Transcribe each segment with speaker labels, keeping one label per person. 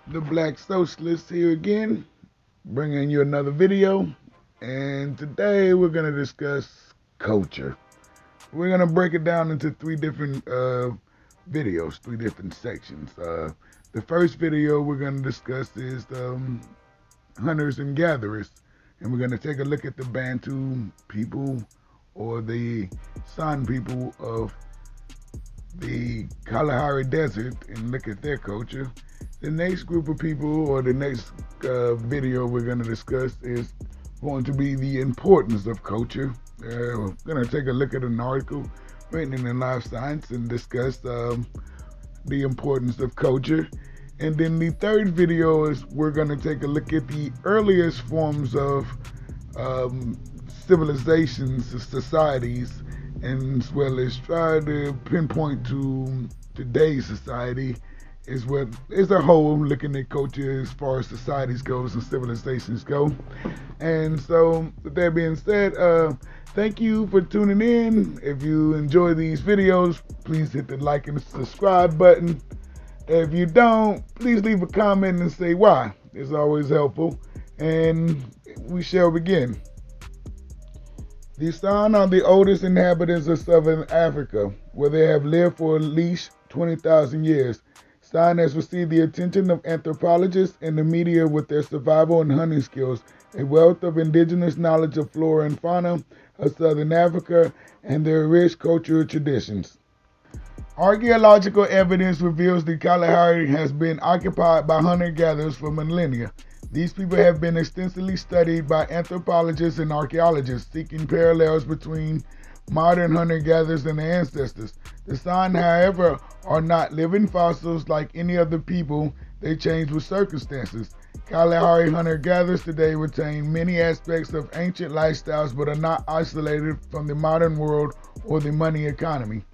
Speaker 1: The Black Socialist here again, bringing you another video. And today we're going to discuss culture. We're going to break it down into three different videos, three different sections. The first video we're going to discuss is hunters and gatherers. And we're going to take a look at the Bantu people or the San people of the Kalahari Desert and look at their culture. The next group of people, or the next video we're going to discuss, is going to be the importance of culture. We're going to take a look at an article written in Life Science and discuss the importance of culture. And then the third video is we're going to take a look at the earliest forms of civilizations, societies, and as well as try to pinpoint to today's society is what is a whole looking at culture as far as societies goes and civilizations go. And so with that being said, thank you for tuning in. If you enjoy these videos, please hit the like and subscribe button. If you don't, please leave a comment and say why. It's always helpful. And we shall begin. The San are the oldest inhabitants of southern Africa, where they have lived for at least 20,000 years. San has received the attention of anthropologists and the media with their survival and hunting skills, a wealth of indigenous knowledge of flora and fauna of southern Africa, and their rich cultural traditions. Archaeological evidence reveals the Kalahari has been occupied by hunter-gatherers for millennia. These people have been extensively studied by anthropologists and archaeologists, seeking parallels between modern hunter-gatherers and their ancestors. The San, however, are not living fossils like any other people. They change with circumstances. Kalahari hunter-gatherers today retain many aspects of ancient lifestyles but are not isolated from the modern world or the money economy.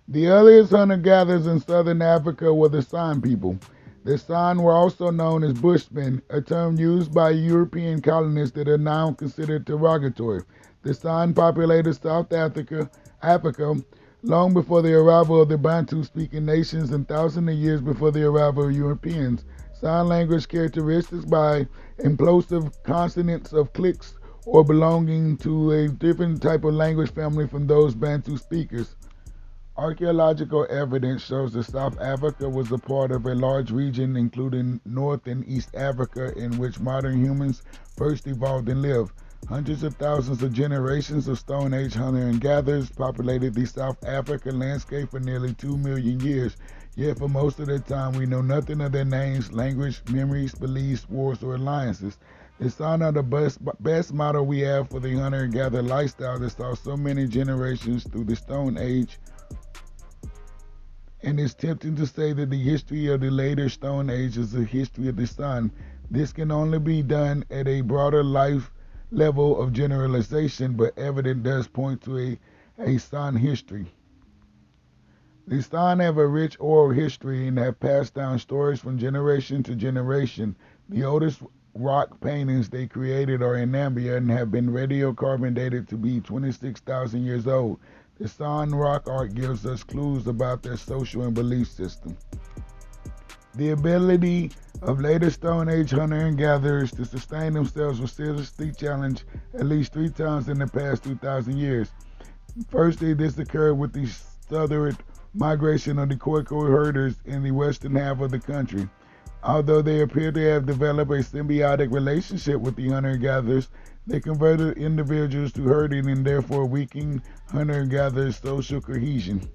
Speaker 1: The earliest hunter-gatherers in southern Africa were the San people. The San were also known as Bushmen, a term used by European colonists that are now considered derogatory. The San populated South Africa long before the arrival of the Bantu-speaking nations and thousands of years before the arrival of Europeans. Sign language characterized by implosive consonants of clicks or belonging to a different type of language family from those Bantu speakers. Archaeological evidence shows that South Africa was a part of a large region including North and East Africa in which modern humans first evolved and lived. Hundreds of thousands of generations of Stone Age hunters and gatherers populated the South African landscape for nearly 2 million years. Yet for most of that time we know nothing of their names, language, memories, beliefs, wars, or alliances. The San are the best model we have for the hunter and gatherer lifestyle that saw so many generations through the Stone Age. And it's tempting to say that the history of the later Stone Age is the history of the Sun. This can only be done at a broader life level of generalization, but evidence does point to a San history. The San have a rich oral history and have passed down stories from generation to generation. The oldest rock paintings they created are in Namibia and have been radiocarbon dated to be 26,000 years old. The San rock art gives us clues about their social and belief system. The ability of later Stone Age hunter and gatherers to sustain themselves was seriously challenged at least 3 times in the past 2,000 years. Firstly, this occurred with the southern migration of the Khoikhoi herders in the western half of the country. Although they appear to have developed a symbiotic relationship with the hunter-gatherers, they converted individuals to herding and therefore weakening hunter-gatherers' social cohesion.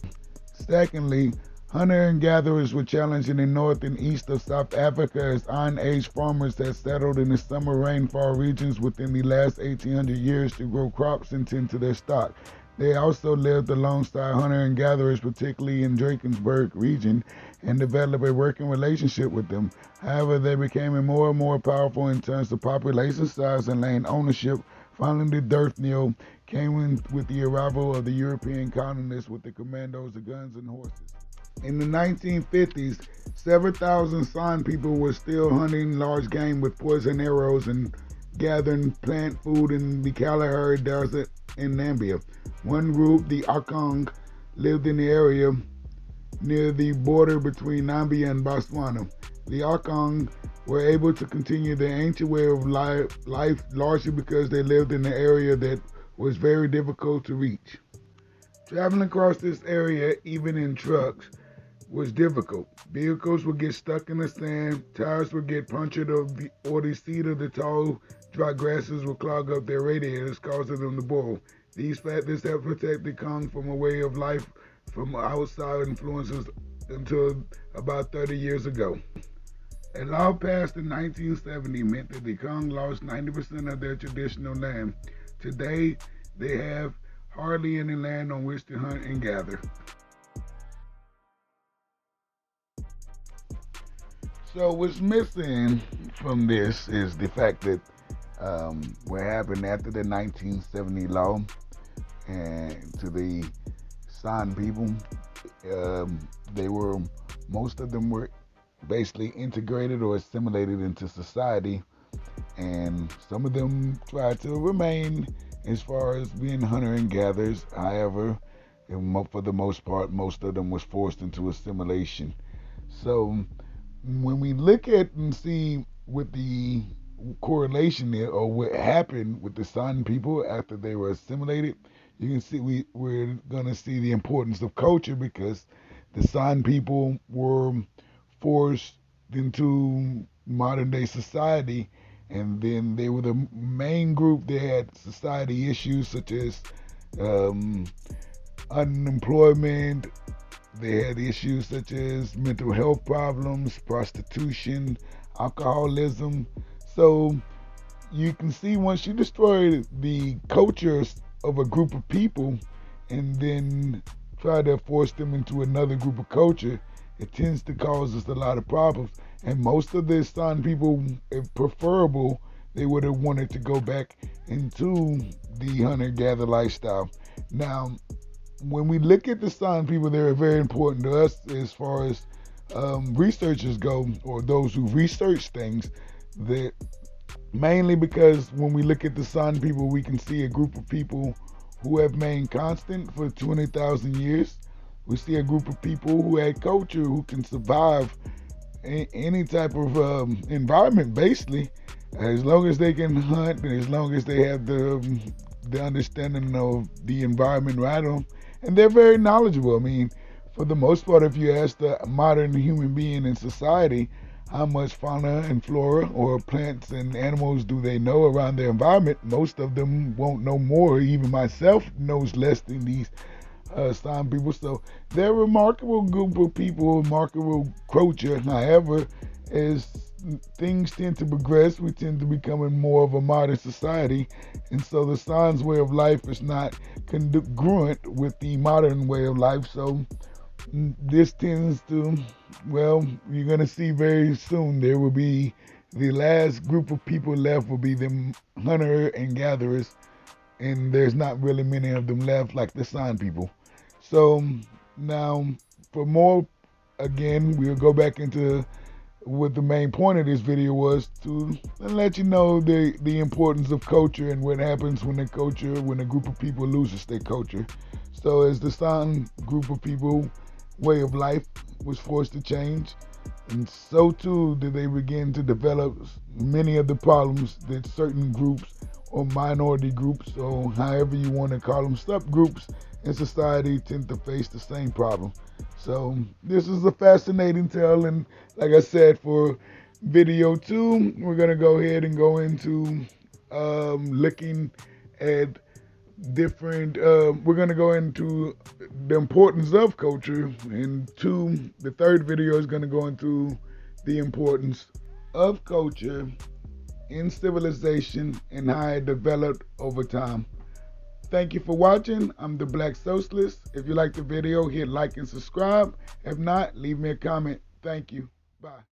Speaker 1: Secondly, hunter and gatherers were challenged in the north and east of South Africa as Iron Age farmers had settled in the summer rainfall regions within the last 1800 years to grow crops and tend to their stock. They also lived alongside hunter and gatherers, particularly in Drakensberg region, and developed a working relationship with them. However, they became more and more powerful in terms of population size and land ownership. Finally, the death knell came in with the arrival of the European colonists with the commandos, the guns, and horses. In the 1950s, several thousand San people were still hunting large game with poison arrows and gathering plant food in the Kalahari Desert in Namibia. One group, the Akong, lived in the area near the border between Namibia and Botswana. The Akong were able to continue their ancient way of life largely because they lived in an area that was very difficult to reach. Traveling across this area, even in trucks, was difficult. Vehicles would get stuck in the sand, tires would get punctured, or the seed of the tall, dry grasses would clog up their radiators, causing them to boil. These factors helped protect the Kong from a way of life from outside influences until about 30 years ago. A law passed in 1970 meant that the Kong lost 90% of their traditional land. Today, they have hardly any land on which to hunt and gather. So what's missing from this is the fact that what happened after the 1970 law and to the San people, they were most of them were basically integrated or assimilated into society, and some of them tried to remain as far as being hunter and gatherers. However, for the most part, most of them was forced into assimilation. So when we look at and see what the correlation there or what happened with the San people after they were assimilated, you can see we're going to see the importance of culture because the San people were forced into modern day society, and then they were the main group that had society issues such as um, unemployment. They had issues such as mental health problems, prostitution, alcoholism. So you can see once you destroy the cultures of a group of people and then try to force them into another group of culture, it tends to cause us a lot of problems. And most of the San people, if preferable, they would have wanted to go back into the hunter-gatherer lifestyle. Now, when we look at the San people, they're very important to us as far as researchers go, or those who research things. That mainly because when we look at the San people, we can see a group of people who have remained constant for 20,000 years. We see a group of people who had culture, who can survive any type of environment, basically, as long as they can hunt and as long as they have the understanding of the environment right on. And they're very knowledgeable. I mean, for the most part, if you ask the modern human being in society how much fauna and flora or plants and animals do they know around their environment, most of them won't know more. Even myself knows less than these San people. So they're a remarkable group of people, remarkable culture. However, as things tend to progress, we tend to becoming more of a modern society, and so the San's way of life is not congruent with the modern way of life. So this tends to, well, you're going to see very soon there will be the last group of people left will be the hunter and gatherers, and there's not really many of them left like the San people. So now, for more, again, we'll go back into what the main point of this video was, to let you know the importance of culture and what happens when a group of people loses their culture. So as the San group of people way of life was forced to change, and so too did they begin to develop many of the problems that certain groups or minority groups, or however you want to call them, subgroups in society tend to face the same problem. So this is a fascinating tale, and like I said, for video 2, we're going to go ahead and go into looking at different, we're going to go into the importance of culture, and the third video is going to go into the importance of culture in civilization and how it developed over time. Thank you for watching. I'm the Black Socialist. If you like the video, hit like and subscribe. If not, leave me a comment. Thank you. Bye.